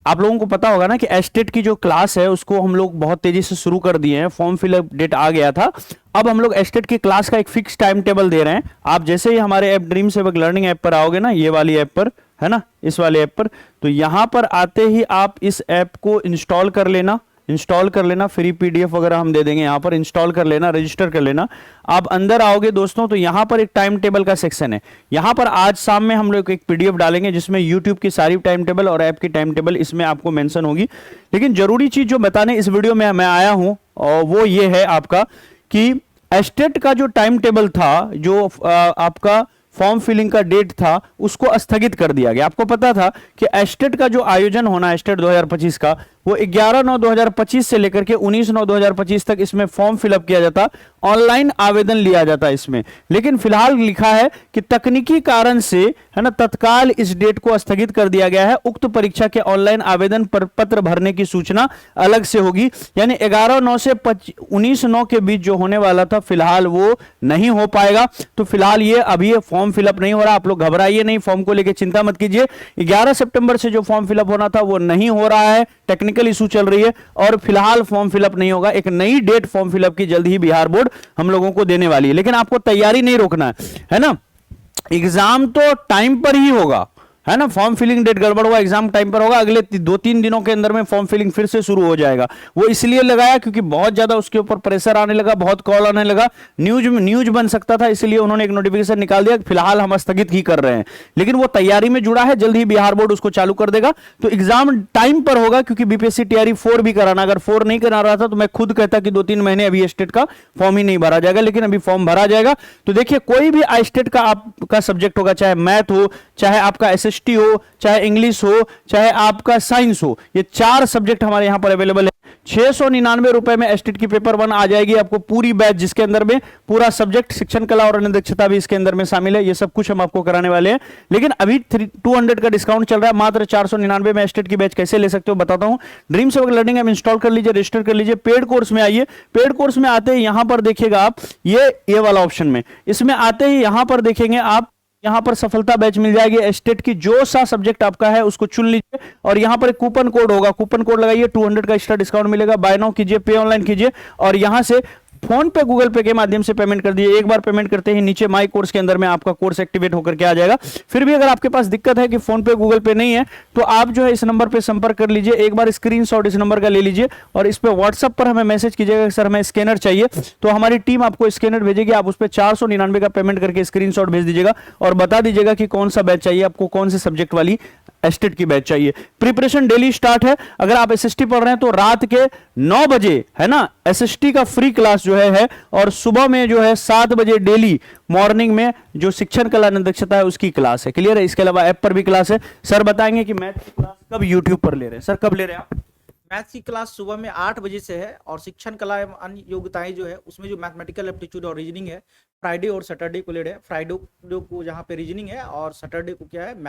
आप लोगों को पता होगा ना कि एस्टेट की जो क्लास है उसको हम लोग बहुत तेजी से शुरू कर दिए हैं, फॉर्म फिलअप डेट आ गया था। अब हम लोग एस्टेट की क्लास का एक फिक्स टाइम टेबल दे रहे हैं। आप जैसे ही हमारे ऐप ड्रीम सेवक लर्निंग ऐप पर आओगे ना, ये वाली ऐप पर, है ना, इस वाले ऐप पर, तो यहां पर आते ही आप इस ऐप को इंस्टॉल कर लेना। इंस्टॉल कर लेना, फ्री पीडीएफ वगैरह हम दे देंगे, यहां पर इंस्टॉल कर लेना, रजिस्टर कर लेना। आप अंदर आओगे दोस्तों तो यहां पर एक टाइम टेबल का सेक्शन है। यहां पर आज शाम में हम लोग एक पीडीएफ डालेंगे जिसमें यूट्यूब की सारी टाइम टेबल और ऐप की टाइम टेबल इसमें आपको मेंशन होगी। लेकिन जरूरी चीज जो बताने इस वीडियो में मैं आया हूं और वो ये है आपका कि एस्टेट का जो टाइम टेबल था, जो आपका फॉर्म फिलिंग का डेट था, उसको स्थगित कर दिया गया। आपको पता था कि एस्टेट का जो आयोजन होना एस्टेट 2025 का, वो 11/9/2025 से लेकर के 19/9/2025 तक इसमें फॉर्म फिलअप किया जाता, ऑनलाइन आवेदन लिया जाता इसमें। लेकिन फिलहाल लिखा है कि तकनीकी कारण से, है ना, तत्काल इस डेट को स्थगित कर दिया गया है। उक्त परीक्षा के ऑनलाइन आवेदन पर पत्र भरने की सूचना अलग से होगी। यानी 11/9 से 19/9 के बीच जो होने वाला था फिलहाल वो नहीं हो पाएगा। तो फिलहाल ये अभी फॉर्म फिलअप नहीं हो रहा। आप लोग घबराइए नहीं, फॉर्म को लेकर चिंता मत कीजिए। 11 सितंबर से जो फॉर्म फिलअप होना था वो नहीं हो रहा है, टेक्निकल इशू चल रही है और फिलहाल फॉर्म फिलअप नहीं होगा। एक नई डेट फॉर्म फिलअप की जल्द ही बिहार बोर्ड हम लोगों को देने वाली है। लेकिन आपको तैयारी नहीं रोकना है ना। एग्जाम तो टाइम पर ही होगा, है ना। फॉर्म फिलिंग डेट गड़बड़ हुआ, एग्जाम टाइम पर होगा। अगले 2-3 दिनों के अंदर में फॉर्म फिलिंग फिर से शुरू हो जाएगा। वो इसलिए लगाया क्योंकि बहुत ज्यादा उसके ऊपर प्रेशर आने लगा, बहुत कॉल आने लगा, न्यूज बन सकता था, इसलिए उन्होंने एक नोटिफिकेशन निकाल दिया। फिलहाल हम स्थगित ही कर रहे हैं, लेकिन वो तैयारी में जुड़ा है, जल्द ही बिहार बोर्ड उसको चालू कर देगा। तो एग्जाम टाइम पर होगा क्योंकि बीपीएससी टीआरई 4 भी कराना, अगर 4 नहीं करा रहा था तो मैं खुद कहता कि 2-3 महीने अभी स्टेट का फॉर्म ही नहीं भरा जाएगा, लेकिन अभी फॉर्म भरा जाएगा। तो देखिए, कोई भी स्टेट का आपका सब्जेक्ट होगा, चाहे मैथ हो, चाहे आपका एसएसटी हो, चाहे इंग्लिश हो, चाहे आपका साइंस हो, ये 4 सब्जेक्ट हमारे यहां पर अवेलेबल है। 699 रुपए में एस्टेट की पेपर 1 आ जाएगी आपको, पूरी बैच, जिसके अंदर में पूरा सब्जेक्ट शिक्षण कला और अन्य दक्षता भी इसके अंदर में शामिल है। ये सब कुछ हम आपको कराने वाले हैं। लेकिन अभी 200 का डिस्काउंट चल रहा है, मात्र 499 में एस्टेट की बैच कैसे ले सकते हो बताता हूं। ड्रीम सेवक लर्निंग ऐप इंस्टॉल कर लीजिए, रजिस्टर कर लीजिए, पेड कोर्स में आइए। पेड कोर्स में आते ही यहां पर देखिएगा आप ये वाला ऑप्शन में, इसमें आते ही यहां पर देखेंगे आप, यहां पर सफलता बैच मिल जाएगी। एस्टेट की जो सा सब्जेक्ट आपका है उसको चुन लीजिए और यहां पर एक कूपन कोड होगा, कूपन कोड लगाइए, 200 का एक्स्ट्रा डिस्काउंट मिलेगा। बाय नाउ कीजिए, पे ऑनलाइन कीजिए और यहां से फोन पे, गूगल पे के माध्यम से पेमेंट कर दीजिए। एक बार पेमेंट करते ही नीचे माई कोर्स के अंदर में आपका कोर्स एक्टिवेट होकर के आ जाएगा। फिर भी अगर आपके पास दिक्कत है कि फोन पे, गूगल पे नहीं है, तो आप जो है इस नंबर पे संपर्क कर लीजिए। एक बार स्क्रीनशॉट इस नंबर का ले लीजिए और इस पे व्हाट्सएप पर हमें मैसेज कीजिएगा, सर हमें स्कैनर चाहिए, तो हमारी टीम आपको स्कैनर भेजेगी। आप उस पर 499 का पेमेंट करके स्क्रीनशॉट भेज दीजिएगा और बता दीजिएगा कि कौन सा बैच चाहिए आपको, कौन से सब्जेक्ट वाली एस्टेट की बैच चाहिए। प्रिपरेशन डेली स्टार्ट है। अगर आप एसएसटी पढ़ रहे हैं तो रात के 9 बजे, है ना, एसएसटी का फ्री क्लास जो है और सुबह में जो है 7 बजे डेली मॉर्निंग में जो शिक्षण कला दक्षता है उसकी क्लास है। क्लियर है। इसके अलावा ऐप पर भी क्लास है। सर बताएंगे कि मैथ की क्लास कब यूट्यूब पर ले रहे हैं। सर कब ले रहे हैं आप? मैथ्स की क्लास सुबह में 8 बजे से है और शिक्षण कला एवं अन्य योग्यताएं जो है उसमें जो मैथमेटिकल एप्टीट्यूड और रीजनिंग है, फ्राइडे और सैटरडे को ले रहे हैं। फ्राइडे को जहाँ पे रीजनिंग है और सैटरडे को क्या है, मैथ।